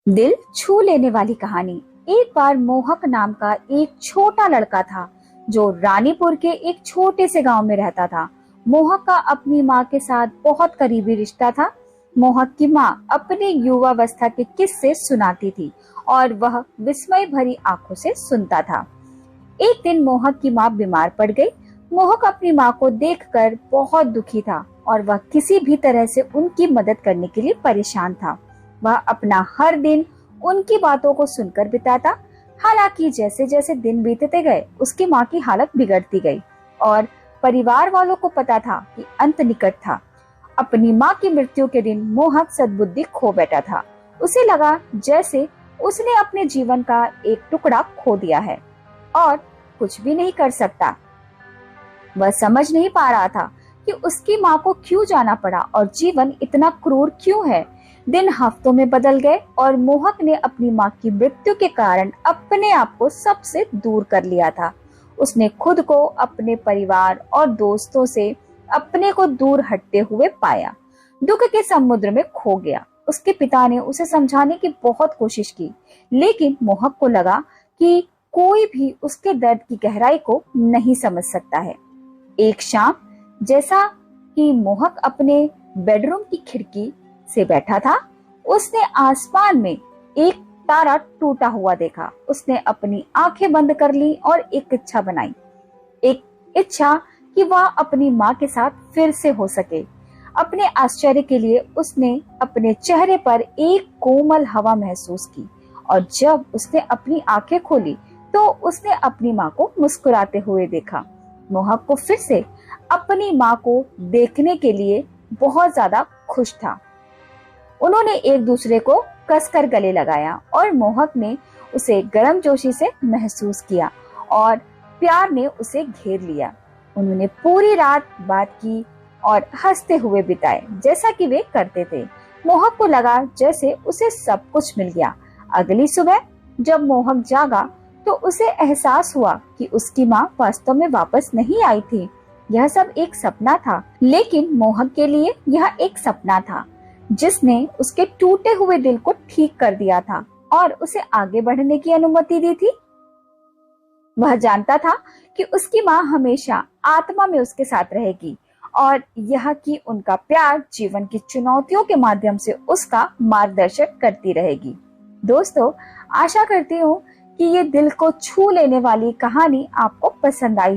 दिल छू लेने वाली कहानी। एक बार मोहक नाम का एक छोटा लड़का था जो रानीपुर के एक छोटे से गांव में रहता था। मोहक का अपनी माँ के साथ बहुत करीबी रिश्ता था। मोहक की माँ अपने युवावस्था के किस्से सुनाती थी और वह विस्मय भरी आंखों से सुनता था। एक दिन मोहक की माँ बीमार पड़ गई। मोहक अपनी माँ को देखकर बहुत दुखी था और वह किसी भी तरह से उनकी मदद करने के लिए परेशान था। वह अपना हर दिन उनकी बातों को सुनकर बिताता। हालांकि जैसे जैसे दिन बीतते गए उसकी माँ की हालत बिगड़ती गई और परिवार वालों को पता था कि अंत निकट था। अपनी माँ की मृत्यु के दिन मोहक सद्बुद्धि खो बैठा था। उसे लगा जैसे उसने अपने जीवन का एक टुकड़ा खो दिया है और कुछ भी नहीं कर सकता। वह समझ नहीं पा रहा था कि उसकी माँ को क्यों जाना पड़ा और जीवन इतना क्रूर क्यों है। दिन हफ्तों में बदल गए और मोहक ने अपनी माँ की मृत्यु के कारण अपने आप को सबसे दूर कर लिया था। उसने खुद को अपने परिवार और दोस्तों से अपने को दूर हटते हुए पाया। दुख के समुद्र में खो गया। उसके पिता ने उसे समझाने की बहुत कोशिश की, लेकिन मोहक को लगा कि कोई भी उसके दर्द की गहराई को नहीं समझ सकता है। एक शाम जैसा कि मोहक अपने बेडरूम की खिड़की से बैठा था, उसने आसमान में एक तारा टूटा हुआ देखा। उसने अपनी आंखें बंद कर ली और एक इच्छा बनाई, एक इच्छा कि वह अपनी माँ के साथ फिर से हो सके। अपने आश्चर्य के लिए उसने अपने चेहरे पर एक कोमल हवा महसूस की और जब उसने अपनी आंखें खोली तो उसने अपनी माँ को मुस्कुराते हुए देखा। मोहक को फिर से अपनी माँ को देखने के लिए बहुत ज्यादा खुश था। उन्होंने एक दूसरे को कसकर गले लगाया और मोहक ने उसे गर्मजोशी से महसूस किया और प्यार ने उसे घेर लिया। उन्होंने पूरी रात बात की और हंसते हुए बिताए जैसा कि वे करते थे। मोहक को लगा जैसे उसे सब कुछ मिल गया। अगली सुबह जब मोहक जागा तो उसे एहसास हुआ कि उसकी माँ वास्तव में वापस नहीं आई थी। यह सब एक सपना था, लेकिन मोहक के लिए यह एक सपना था जिसने उसके टूटे हुए दिल को ठीक कर दिया था और उसे आगे बढ़ने की अनुमति दी थी। वह जानता था कि उसकी माँ हमेशा आत्मा में उसके साथ रहेगी और यह कि उनका प्यार जीवन की चुनौतियों के माध्यम से उसका मार्गदर्शन करती रहेगी। दोस्तों, आशा करती हूँ कि ये दिल को छू लेने वाली कहानी आपको पसंद आई।